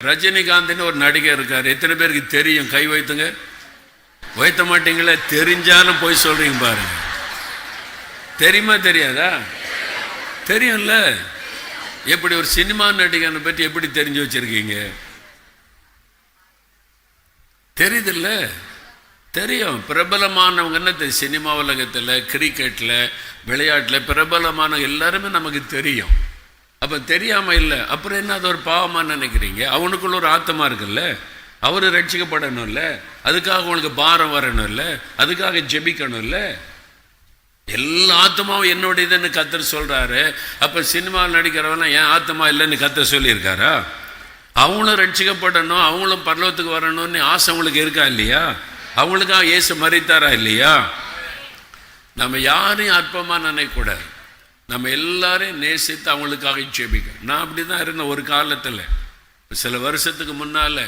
ரஜினிகாந்த்னு ஒரு நடிகர் இருக்கார். எத்தனை பேருக்கு தெரியும்? கை வைத்துங்க. வைத்த மாட்டீங்களே. தெரிஞ்சாலும் போய் சொல்றீங்க பாருங்க. தெரியுமா தெரியாதா? தெரியும்ல. எப்படி ஒரு சினிமா நடிகனை பற்றி எப்படி தெரிஞ்சு வச்சிருக்கீங்க? தெரியுதுல்ல? தெரியும். பிரபலமானவங்க என்ன தெரியும்? சினிமா உலகத்தில், கிரிக்கெட்டில், விளையாட்டில் பிரபலமான எல்லாருமே நமக்கு தெரியும். அப்போ தெரியாமல் இல்லை. அப்புறம் என்ன அது ஒரு பாவமாக நினைக்கிறீங்க? அவனுக்குள்ள ஒரு ஆத்மா இருக்குல்ல, அவர் ரட்சிக்கப்படணும் இல்லை, அதுக்காக அவங்களுக்கு பாரம் வரணும் இல்லை, அதுக்காக ஜெபிக்கணும் இல்லை. எல்லா ஆத்மாவும் என்னுடையதுன்னு கர்த்தர் சொல்கிறாரு. அப்போ சினிமாவில் நடிக்கிறவனா ஏன் ஆத்மா இல்லைன்னு கர்த்தர் சொல்லியிருக்காரா? அவங்களும் ரட்சிக்கப்படணும், அவங்களும் பரலோகத்துக்கு வரணும்னு ஆசை அவங்களுக்கு இருக்கா இல்லையா? அவங்களுக்காக இயேசு மரித்தாரா இல்லையா? நம்ம யாரையும் அற்பமாக நினைக்கக்கூடாது. நம்ம எல்லாரையும் நேசித்து அவங்களுக்காக ஜெபிக்கணும். நான் அப்படி தான் இருந்தேன் ஒரு காலத்தில். சில வருஷத்துக்கு முன்னால்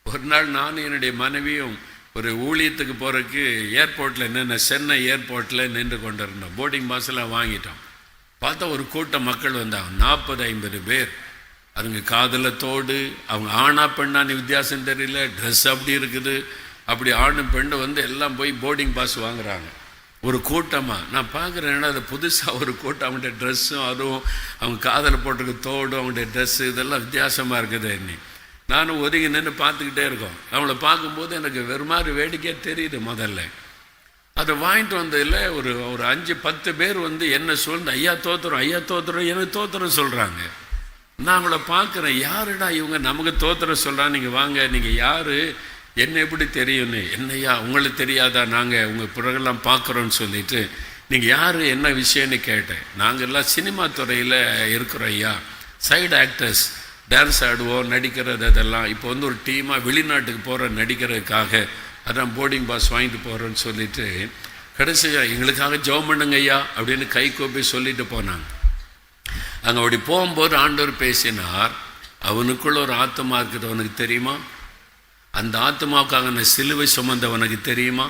ஒரு நாள் நானும் என்னுடைய மனைவியும் ஒரு ஊழியத்துக்கு போகிறதுக்கு ஏர்போர்ட்டில் நின்று, சென்னை ஏர்போர்ட்டில் நின்று கொண்டு இருந்தோம். போர்டிங் பாஸ்லாம் வாங்கிட்டோம். பார்த்தா ஒரு கூட்டம் மக்கள் வந்தாங்க, 40-50 பேர். அதுங்க காதில் தோடு, அவங்க ஆணா பெண்ணான்னு வித்தியாசம் தெரியல, ட்ரெஸ் அப்படி இருக்குது. அப்படி ஆணும் பெண்ணு வந்து எல்லாம் போய் போர்டிங் பாஸ் வாங்குறாங்க ஒரு கூட்டமாக. நான் பார்க்குறேன், அது புதுசாக ஒரு கூட்டம். அவங்கள்ட்ட ட்ரெஸ்ஸும் அதுவும் அவங்க காதில் போட்டிருக்க தோடும் அவங்களுடைய ட்ரெஸ்ஸு இதெல்லாம் வித்தியாசமாக இருக்குது. இன்னைக்கு நானும் ஒதுங்கி நின்று பார்த்துக்கிட்டே இருக்கோம். அவங்கள பார்க்கும்போது எனக்கு வெறும் மாதிரி வேடிக்கையாக தெரியுது. முதல்ல அதை வாங்கிட்டு வந்ததில் ஒரு 5-10 பேர் வந்து என்ன சொல்லுது, ஐயா தோத்துறோம், ஐயா தோத்துறோம், எனக்கு தோத்துறோம் சொல்கிறாங்க. நான் அவங்கள பார்க்குறேன், யாருடா இவங்க நமக்கு தோத்துறோம் சொல்கிறாங்க, நீங்கள் வாங்க, நீங்கள் யார், என்ன எப்படி தெரியும்னு. என்னையா உங்களுக்கு தெரியாதா, நாங்கள் உங்கள் பிறகெல்லாம் பார்க்குறோன்னு சொல்லிட்டு, நீங்கள் யார் என்ன விஷயம்னு கேட்டேன். நாங்கள் எல்லாம் சினிமா துறையில் இருக்கிறோம் ஐயா, சைடு ஆக்டர்ஸ், டான்ஸ் ஆடுவோம், நடிக்கிறது, அதெல்லாம் இப்போ வந்து ஒரு டீமாக வெளிநாட்டுக்கு போகிற நடிக்கிறதுக்காக அதான் போர்டிங் பாஸ் வாங்கிட்டு போகிறோன்னு சொல்லிட்டு, கடைசியாக எங்களுக்காக ஜெபம் பண்ணுங்க ஐயா அப்படின்னு கை கோப்பி சொல்லிட்டு போனாங்க. அங்கே அப்படி போகும்போது ஆண்டவர் பேசினார், அவனுக்குள்ள ஒரு ஆத்மா இருக்குது, அவனுக்கு தெரியுமா? அந்த ஆத்மாவுக்காக நான் சிலுவை சுமந்தவனுக்கு தெரியுமா?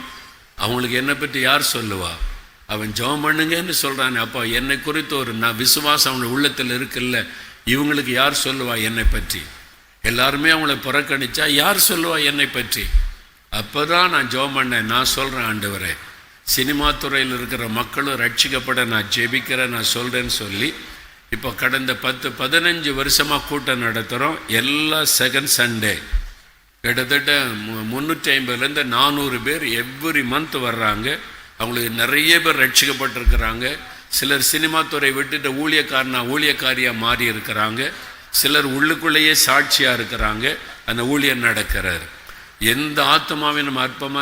அவங்களுக்கு என்னை பற்றி யார் சொல்லுவா? அவன் ஜெபம் பண்ணுங்கன்னு சொல்கிறானே, அப்போ என்னை குறித்து ஒரு விசுவாசம் அவனுடைய உள்ளத்தில் இருக்குல்ல, இவங்களுக்கு யார் சொல்லுவா என்னை பற்றி? எல்லாருமே அவங்கள புறக்கணிச்சா யார் சொல்லுவா என்னை பற்றி? அப்போ தான் நான் ஜெபம் பண்ணேன். நான் சொல்கிறேன், ஆண்டவரே, சினிமா துறையில் இருக்கிற மக்களும் ரட்சிக்கப்பட நான் ஜெபிக்கிறேன், நான் சொல்கிறேன்னு சொல்லி இப்போ கடந்த 10-15 வருஷமாக கூட்டம் நடத்துகிறோம். எல்லா செகண்ட் சண்டே கிட்டத்தட்ட 350-400 பேர் எவ்ரி மந்த் வர்றாங்க. அவங்களுக்கு நிறைய பேர் ரட்சிக்கப்பட்டிருக்கிறாங்க. சிலர் சினிமா துறை விட்டுட்டு ஊழியக்காரியாக மாறி இருக்கிறாங்க. சிலர் உள்ளுக்குள்ளேயே சாட்சியாக இருக்கிறாங்க. அந்த ஊழியர் நடக்கிறார். எந்த ஆத்மாவை நம்ம அற்பமாக